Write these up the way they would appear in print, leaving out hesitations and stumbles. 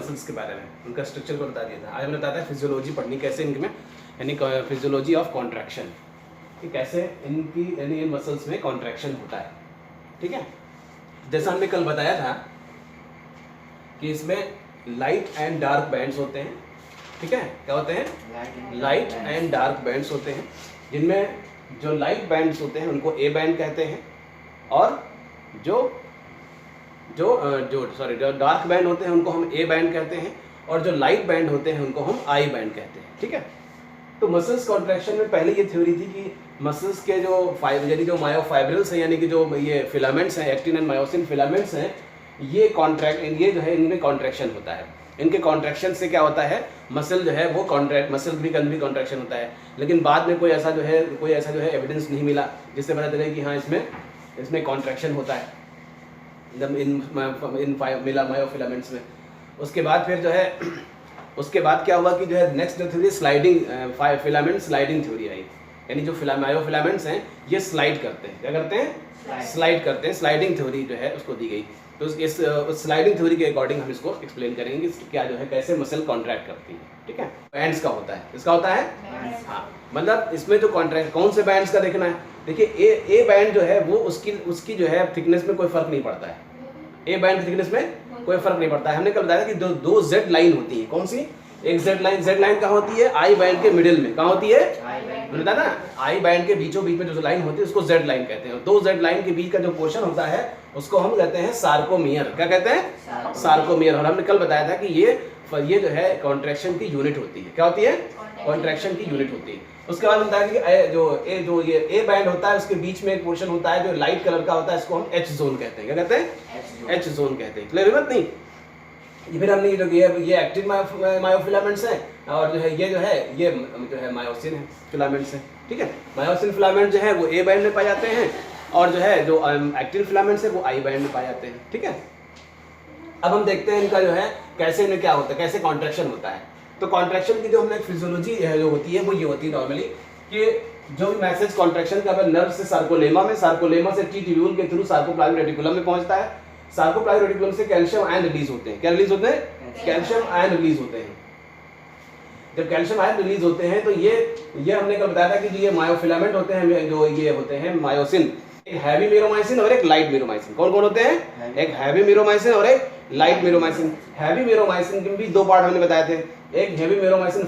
Muscles के बारे में, उनका स्ट्रक्चर को बता दिया था। आज मैंने बताया था फिजियोलॉजी पढ़नी कैसे इनमें, यानी फिजियोलॉजी ऑफ कॉन्ट्रैक्शन, कि कैसे इनकी यानी इन मसल्स में कॉन्ट्रैक्शन होता है। ठीक है, जैसा हमने कल बताया था कि इसमें लाइट एंड डार्क बैंड्स होते हैं। ठीक है, क्या होते हैं? लाइट एंड डार्क बैंड्स होते हैं, जिनमें जो लाइट बैंड्स होते हैं उनको ए बैंड कहते हैं, और जो डार्क बैंड होते हैं उनको हम ए बैंड कहते हैं, और जो लाइट बैंड होते हैं उनको हम आई बैंड कहते हैं। ठीक है, तो मसल्स कॉन्ट्रैक्शन में पहले ये थ्योरी थी कि मसल्स के जो मायोफाइब्रिल्स हैं, यानी कि जो ये फिलामेंट्स हैं, एक्टिन एंड मायोसिन फिलामेंट्स हैं, ये जो है इनमें कॉन्ट्रैक्शन होता है। इनके कॉन्ट्रैक्शन से क्या होता है, मसल जो है वो मसल भी कॉन्ट्रैक्शन होता है। लेकिन बाद में कोई ऐसा जो है एविडेंस नहीं मिला जिससे पता चले कि हाँ इसमें कॉन्ट्रैक्शन होता है इन मायोफिलामेंट्स में। उसके बाद फिर जो है उसके बाद क्या हुआ कि जो है नेक्स्ट जो theory sliding filament sliding theory आई, यानी जो मायोफिलामेंट्स हैं ये स्लाइड करते हैं। क्या करते हैं? स्लाइड करते हैं। स्लाइडिंग थ्योरी जो है उसको दी गई। तो इस स्लाइडिंग थ्योरी के अकॉर्डिंग हम इसको एक्सप्लेन करेंगे कि क्या जो है कैसे मसल कॉन्ट्रैक्ट करती है। ठीक है, बैंड्स का होता है, इसका होता है हाँ, मतलब इसमें जो कॉन्ट्रैक्ट कौन से बैंड्स का देखना है। देखिए ए बैंड जो है वो उसकी जो है थिकनेस में कोई फर्क नहीं पड़ता है। ए बैंड की थिकनेस में कोई फर्क नहीं पड़ता है। हमने कल बताया कि दो जेड लाइन होती है। कौन सी? एक जेड लाइन कहाँ होती है? आई बैंड के मिडिल में। कहाँ होती है? मैंने बताया ना, आई बैंड के बीचों बीच में जो लाइन होती है उसको जेड लाइन कहते हैं। दो जेड लाइन के बीच का जो पोर्शन होता है उसको हम कहते हैं सार्कोमियर। क्या कहते हैं? सार्कोमियर। और हमने कल बताया था कि ये जो है कॉन्ट्रैक्शन की यूनिट होती है। क्या होती है? कॉन्ट्रैक्शन की यूनिट होती है। उसके बाद बताया कि जो ये ए बैंड होता है उसके बीच में एक पोर्शन होता है जो लाइट कलर का होता है, इसको हम एच जोन कहते हैं। क्या कहते हैं? एच जोन कहते हैं। क्लियर बात नहीं? फिर हमने ये एक्टिन मायोफिलामेंट्स हैं, और जो है मायोसिन है फिलामेंट्स हैं। ठीक है, मायोसिन फिलामेंट जो है वो ए बैंड में पाए जाते हैं, और जो एक्टिन फिलामेंट्स है वो आई बैंड में पाए जाते हैं। ठीक है, अब हम देखते हैं इनका जो है कैसे इनमें क्या होता है, कैसे कॉन्ट्रैक्शन होता है। तो कॉन्ट्रैक्शन की जो हमने फिजियोलॉजी है जो होती है वो ये होती है नॉर्मली कि जो भी मैसेज कॉन्ट्रैक्शन का नर्व से सार्कोलेमा से टी ट्यूब्यूल के थ्रू सार्कोप्लाज्मिक रेटिकुलम में पहुंचता है। सार्कोप्लाज्मिक रेटिकुलम से कैल्शियम आयन रिलीज होते हैं। क्या रिलीज होते हैं? कैल्शियम आयन रिलीज होते हैं। जब कैल्शियम आयन रिलीज होते हैं तो ये हमने कल बताया था कि जो ये मायोफिलामेंट होते हैं, जो ये होते हैं मायोसिन, एक हैवी मीरोमाइसिन और एक लाइट मीरोमाइसिन। कौन कौन होते हैं? एक हैवी मीरोमाइसिन और एक लाइट मीरोमाइसिन। हैवी मीरोमाइसिन के भी दो पार्ट हमने बताए थे, एक हैवी मीरोमाइसिन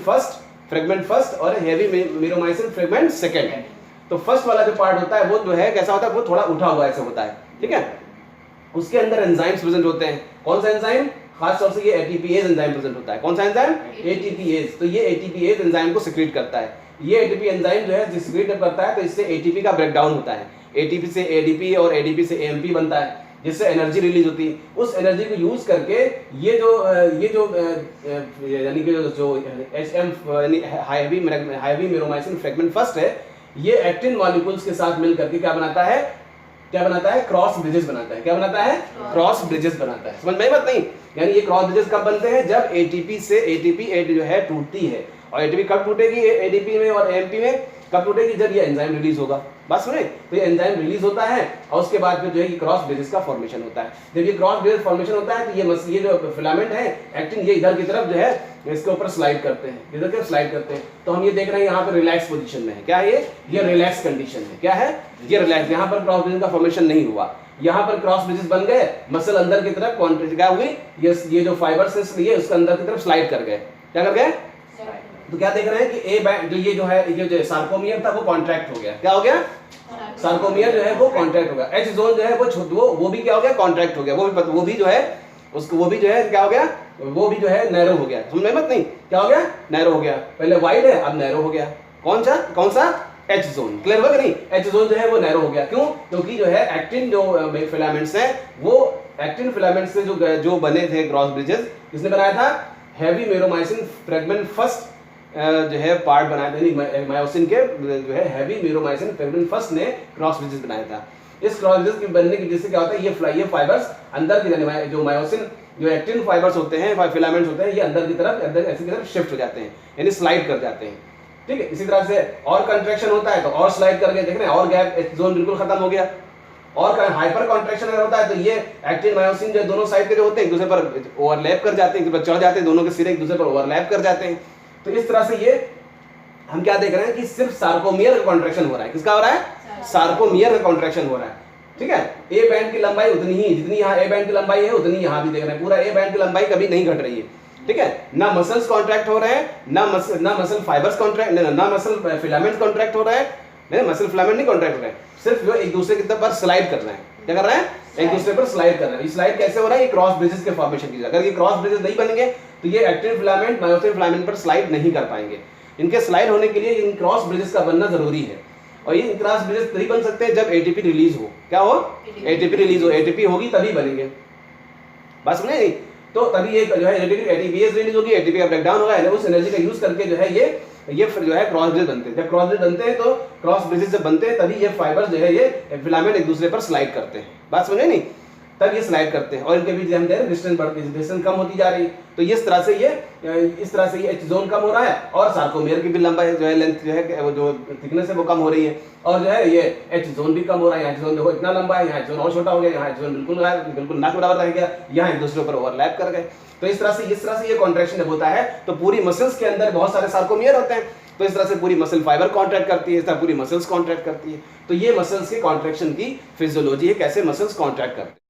फ्रेगमेंट फर्स्ट और हैवी मीरोमाइसिन फ्रेगमेंट सेकंड। तो फर्स्ट वाला जो पार्ट होता है वो जो है कैसा होता है, वो थोड़ा उठा हुआ ऐसे होता है। ठीक है, उसके अंदर एंजाइम्स प्रेजेंट होते हैं। कौन सा एंजाइम? खास तौर से ये एटीपीएज एंजाइम प्रेजेंट होता है। कौन सा एंजाइम? एटीपीएज। तो ये एटीपीएज एंजाइम को सिक्रीट करता है। ये एटीपी एंजाइम जो है सिक्रीट करता है, तो इससे एटीपी का ब्रेकडाउन होता है। एटीपी से एडीपी और एडीपी से एएमपी बनता है, जिससे एनर्जी रिलीज होती है। उस एनर्जी को यूज करके ये जो यानी कि जो एचएम यानी हैवी मीरोमाइसिन फ्रेगमेंट फर्स्ट है, ये एक्टिन मॉलिक्यूल्स के साथ मिल करके क्या बनाता है? क्रॉस ब्रिजेस बनाता है। क्या बनाता है? क्रॉस ब्रिजेस बनाता है। समझ में बात नहीं? यानी ये क्रॉस ब्रिजेस कब बनते हैं? जब एटीपी से एटीपी जो है टूटती है। और एटीपी कब टूटेगी? एडीपी में और एएमपी में कब टूटेगी? जब ये एंजाइम रिलीज होगा। बस सुने, तो ये एंजाइम रिलीज होता है और उसके बाद फिर जो है क्रॉस ब्रिजेस का फॉर्मेशन होता है। जब ये क्रॉस ब्रिजेस फॉर्मेशन होता है तो ये जो फिलामेंट है एक्टिन, ये इधर की तरफ जो है इसके ऊपर स्लाइड करते हैं, इधर की तरफ स्लाइड करते हैं। तो हम ये देख रहे हैं यहाँ पे रिलैक्स पोजीशन में है। क्या है ये रिलैक्स कंडीशन है। क्या है ये? रिलैक्स। यहाँ पर क्रॉस ब्रिजेस का फॉर्मेशन नहीं हुआ, यहाँ पर क्रॉस ब्रिजेस बन गए, मसल अंदर की तरफ क्या हुई, ये जो फाइबर्स है ये उसके अंदर की तरफ स्लाइड कर गए। क्या कर गए? तो क्या देख रहे हैं कि ए बैंड जो सार्कोमियर था वो कॉन्ट्रैक्ट हो गया। क्या हो गया? सार्कोमियर जो है वो कॉन्ट्रैक्ट हो गया। एच जोन जो है वो भी क्या हो गया? कॉन्ट्रैक्ट हो गया। वो भी जो है क्या हो गया? वो भी जो है नैरो हो गया। समझ में मत नहीं? क्या हो गया? नैरो हो गया। पहले वाइड है, अब नैरो हो गया। कौन सा? H zone. क्लियर हुआ कि नहीं? एच जोन जो है वो नैरो हो गया। क्यों? क्योंकि जो है एक्टिन जो फिलामेंट्स हैं वो एक्टिन फिलामेंट्स से जो बने थे क्रॉस ब्रिजेस, किसने बनाया था? हैवी मीरोमाइसिन फ्रेगमेंट फर्स्ट जो है पार्ट बनाया था, मायोसिन के जो है हैवी मीरोमाइसिन फ्रेगमेंट फर्स्ट ने क्रॉस ब्रिजेस बनाया था। इस क्रॉस ब्रिजेस के बनने की वजह से क्या होता है, ये फाइबर्स अंदर की जो मायोसिन जो एक्टिन फाइबर्स होते हैं, फिलामेंट्स होते हैं, ये अंदर की तरफ शिफ्ट हो जाते हैं, यानी स्लाइड कर जाते हैं। ठीक है, इसी तरह से और कंट्रैक्शन होता है तो और स्लाइड कर गए, देख रहे हैं, और गैप जोन बिल्कुल खत्म हो गया। और हाइपर कॉन्ट्रैक्शन अगर होता है तो ये एक्टिन मायोसिन जो दोनों साइड के जो होते हैं एक दूसरे पर ओवरलैप कर जाते हैं, एक दूसरे पर चढ़ जाते हैं, दोनों के सिरे एक दूसरे पर ओवरलैप कर जाते हैं। तो इस तरह से ये हम क्या देख रहे हैं कि सिर्फ सार्कोमियर का कॉन्ट्रैक्शन हो रहा है। किसका हो रहा है? सार्कोमियर का कॉन्ट्रैक्शन हो रहा है। ठीक है, ए बैंड की लंबाई उतनी ही जितनी यहाँ ए बैंड की लंबाई है उतनी यहाँ भी देख रहे हैं, पूरा ए बैंड की लंबाई कभी नहीं घट रही है। ठीक है, ना मसल्स कॉन्ट्रैक्ट हो रहे हैं, ना मसल फाइबर्स कॉन्ट्रैक्ट, ना मसल फिलामेंट कॉन्ट्रैक्ट हो रहा है, नहीं मसल फिलामेंट नहीं कॉन्ट्रैक्ट हो रहा है, सिर्फ जो एक दूसरे की तरफ पर स्लाइड कर रहे हैं। क्या कर रहे हैं? एक दूसरे पर स्लाइड कर रहे हैं। ये स्लाइड कैसे हो रहा है? ये क्रॉस ब्रिजेस के फॉर्मेशन की। अगर ये क्रॉस ब्रिजेस नहीं बनेंगे तो ये एक्टिन फिलामेंट मायोसिन फिलामेंट पर स्लाइड नहीं कर पाएंगे। इनके स्लाइड होने के लिए इन क्रॉस ब्रिजेस का बनना जरूरी है। और ये क्रॉस ब्रिजेस तभी बन सकते हैं जब एटीपी रिलीज हो। क्या हो? एटीपी रिलीज हो। एटीपी होगी तभी बनेंगे। बस समझे नहीं? तो तभी ये जो है एटीपीएस रिलीज होगी, एटीपी का ब्रेकडाउन होगा, उस एनर्जी का यूज करके जो है ये फिर जो है क्रॉस ब्रिज बनते हैं। जब क्रॉस ब्रिज बनते हैं तो क्रॉस ब्रिजेस जब बनते हैं तभी ये फाइबर्स जो है ये फिलामेंट एक दूसरे पर स्लाइड करते हैं। बात समझे नहीं? तब ये स्लाइड करते हैं और इनके बीच हम डिस्टेंस बढ़ती है, डिस्टेंस कम होती जा रही है। तो इस तरह से ये एच जोन कम हो रहा है और सार्कोमियर की भी लंबाई जो है लेंथ जो है वो जो थिकनेस है वो कम हो रही है और जो है ये एच जोन भी कम हो रहा है। एच जोन देखो इतना लंबा है, यहाँ एच जोन और छोटा हो गया, यहाँ एच जोन बिल्कुल ना के बराबर रह गया, यहाँ एक दूसरे पर ओवरलैप कर गए। तो इस तरह से ये कॉन्ट्रैक्शन जब होता है तो पूरी मसल्स के अंदर बहुत सारे सार्कोमियर होते हैं। तो इस तरह से पूरी मसल फाइबर कॉन्ट्रैक्ट करती है, इस तरह पूरी मसल्स कॉन्ट्रैक्ट करती है। तो ये मसल्स के कॉन्ट्रैक्शन की फिजियोलॉजी है, कैसे मसल्स कॉन्ट्रैक्ट करते हैं।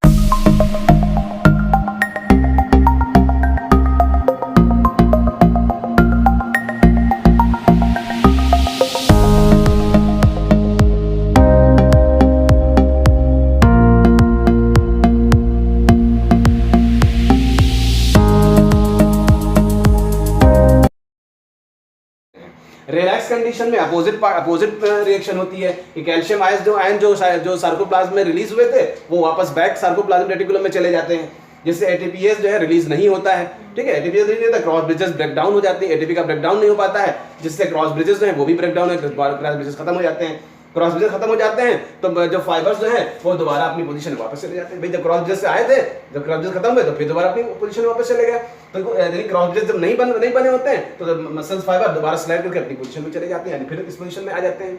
रिलैक्स कंडीशन में अपोजिट रिएक्शन होती है कि कैल्शियम आयन जो सार्कोप्लाज्म में रिलीज हुए थे वो वापस बैक सार्कोप्लाज्म रेटिकुलम में चले जाते हैं, जिससे एटीपीएस जो है रिलीज नहीं होता है। ठीक है, एटीपीएस रिलीज नहीं होता, क्रॉस ब्रिजेस ब्रेकडाउन हो जाती है, एटीपी का ब्रेकडाउन नहीं हो पाता है, जिससे क्रॉस ब्रिजेस जो है वो भी ब्रेकडाउन है, क्रॉस ब्रिजेस खत्म हो जाते हैं। क्रॉस ब्रिजेस खत्म हो जाते हैं तो जो फाइबर्स जो है वो दोबारा अपनी पोजीशन में वापस चले जाते हैं। भाई जब क्रॉस ब्रिजेस से आए थे, जब क्रॉस ब्रिजेस खत्म हुए तो फिर दोबारा अपनी पोजीशन में वापस चले गए। तो यानी क्रॉस ब्रिजेस जब नहीं बने होते हैं तो मसल्स फाइबर दोबारा स्लाइड करके अपनी पोजीशन में चले जाते हैं, यानी फिर इस पोजीशन में आ जाते हैं।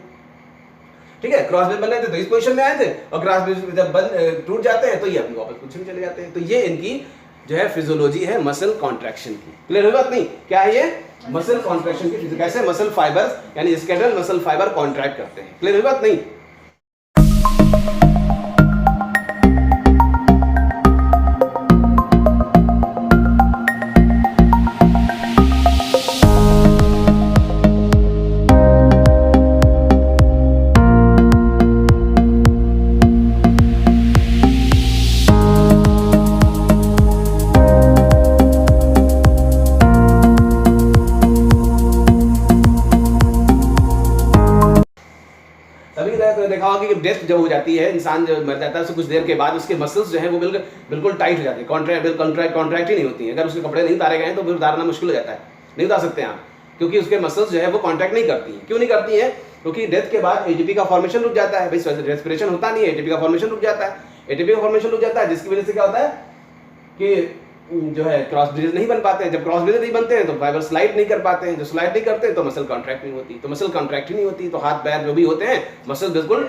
ठीक है, क्रॉस ब्रिज बने थे तो इस पोजीशन में आए थे और क्रॉस ब्रिज जब टूट जाते हैं तो ये अपनी वापस पोजीशन में चले जाते हैं। तो ये इनकी जो है फिजियोलॉजी है मसल कॉन्ट्रैक्शन की। क्लियर है बात? नहीं, क्या है ये? मसल कॉन्ट्रैक्शन की। कैसे मसल फाइबर्स यानी स्केलेटल मसल फाइबर कॉन्ट्रैक्ट करते हैं। क्लियर है बात? नहीं। देखा होगा कि डेथ जब हो जाती है, इंसान जब मर जाता है उससे कुछ देर के बाद उसके मसल्स जो है वो बिल्कुल टाइट हो जाते हैं, कॉन्ट्रैक्ट ही नहीं होती है। अगर उसके कपड़े नहीं उतारे गए हैं तो फिर उतारना मुश्किल हो जाता है, नहीं उतार सकते आप, क्योंकि उसके मसल्स जो है वो कॉन्ट्रैक्ट नहीं करती हैं। क्यों नहीं करती है? क्योंकि डेथ के बाद एटीपी का फॉर्मेशन रुक जाता है। भाई रेस्पिरेशन होता नहीं है, एटीपी का फॉर्मेशन रुक जाता है। एटीपी का फॉर्मेशन रुक जाता है जिसकी वजह से क्या होता है कि जो है क्रॉस ब्रिजेस नहीं बन पाते हैं। जब क्रॉस ब्रिजेस नहीं बनते हैं तो फाइबर स्लाइड नहीं कर पाते हैं, जो स्लाइड नहीं करते तो मसल कॉन्ट्रैक्ट नहीं होती, तो मसल कॉन्ट्रैक्ट ही नहीं होती तो हाथ पैर जो भी होते हैं मसल बिल्कुल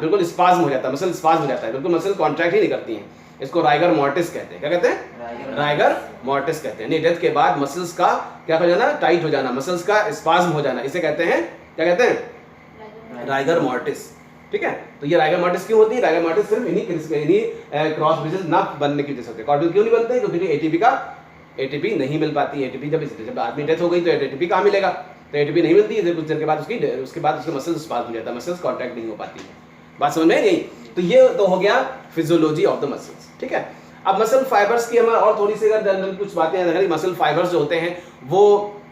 बिल्कुल स्पाज्म हो जाता है, मसल स्पाज्म हो जाता है, बिल्कुल मसल कॉन्ट्रैक्ट ही नहीं करती हैं। इसको राइगर मॉर्टिस कहते हैं। क्या कहते हैं? राइगर मॉर्टिस कहते हैं। नहीं, डेथ के बाद मसल्स का क्या हो जाना? टाइट हो जाना, मसल्स का स्पाज्म हो जाना, इसे कहते हैं क्या कहते हैं? Rigor mortis. ठीक है, तो ये राइगर मॉर्टिस क्यों होती है? राइगर मॉर्टिस सिर्फ इन्हीं क्रॉस ब्रिजेस ना बनने की वजह से होते हैं। क्रॉस ब्रिज क्यों नहीं बनते? क्योंकि एटीपी नहीं मिल पाती। एटीपी जब आदमी डेथ हो गई तो एटीपी कहाँ मिलेगा? तो एटीपी नहीं मिलती है, कुछ देर के बाद उसके बाद उसके मसल्स स्पाज्म हो जाता है, मसल्स कॉन्ट्रैक्ट नहीं हो पाती है। बात समझ में नहीं? तो ये तो हो गया फिजियोलॉजी ऑफ द मसल्स। ठीक है, अब मसल फाइबर्स की हमें और थोड़ी सी अगर जनरल कुछ बातें, मसल फाइबर्स जो होते हैं वो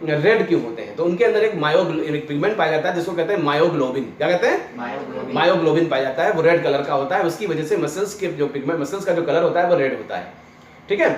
रेड क्यों होते हैं? तो उनके अंदर एक पिगमेंट पाया जाता है जिसको कहते हैं मायोग्लोबिन। क्या कहते हैं? मायोग्लोबिन पाया जाता है, वो रेड कलर का होता है। उसकी वजह से मसल्स के जो पिगमेंट, मसल्स का जो कलर होता है वो रेड होता है। ठीक है,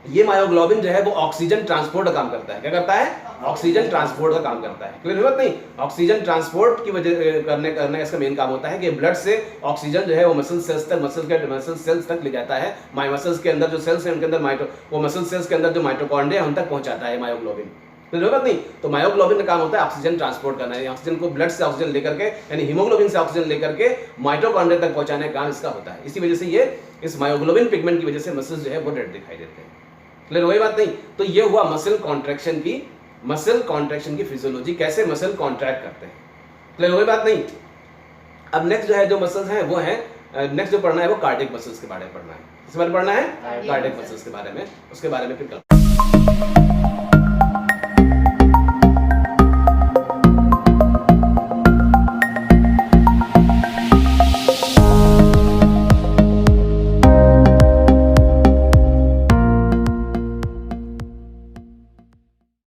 ये मायोग्लोबिन जो है वो ऑक्सीजन ट्रांसपोर्ट का काम करता है। क्या करता है? ऑक्सीजन ट्रांसपोर्ट का काम करता है। क्लियर बात? नहीं, ऑक्सीजन ट्रांसपोर्ट की वजह करने का इसका मेन काम होता है कि ब्लड से ऑक्सीजन जो है वो मसल सेल्स तक ले जाता है। मसल्स के अंदर जो सेल्स हैं उनके अंदर वो मसल सेल्स के अंदर जो माइटोकॉन्ड्रिया उन तक पहुंचाता है मायोग्लोबिन। क्लियर बात नहीं? तो मायोग्लोबिन का काम होता है ऑक्सीजन ट्रांसपोर्ट करना है, ऑक्सीजन को ब्लड से ऑक्सीजन लेकर के यानी हीमोग्लोबिन से ऑक्सीजन लेकर के माइटोकॉन्ड्रिया तक पहुंचाने का काम इसका होता है। इसी वजह से ये इस मायोग्लोबिन पिगमेंट की वजह से मसल्स जो है वो रेड दिखाई देते हैं। क्लियर हुई बात नहीं? तो ये हुआ मसल कॉन्ट्रैक्शन की फिजियोलॉजी, कैसे मसल कॉन्ट्रैक्ट करते हैं। क्लियर हुई बात नहीं? अब नेक्स्ट जो है जो मसल्स हैं वो है नेक्स्ट जो पढ़ना है वो कार्डियक मसल्स के बारे में पढ़ना है। किस बारे में पढ़ना है? कार्डियक मसल्स के बारे में, उसके बारे में फिर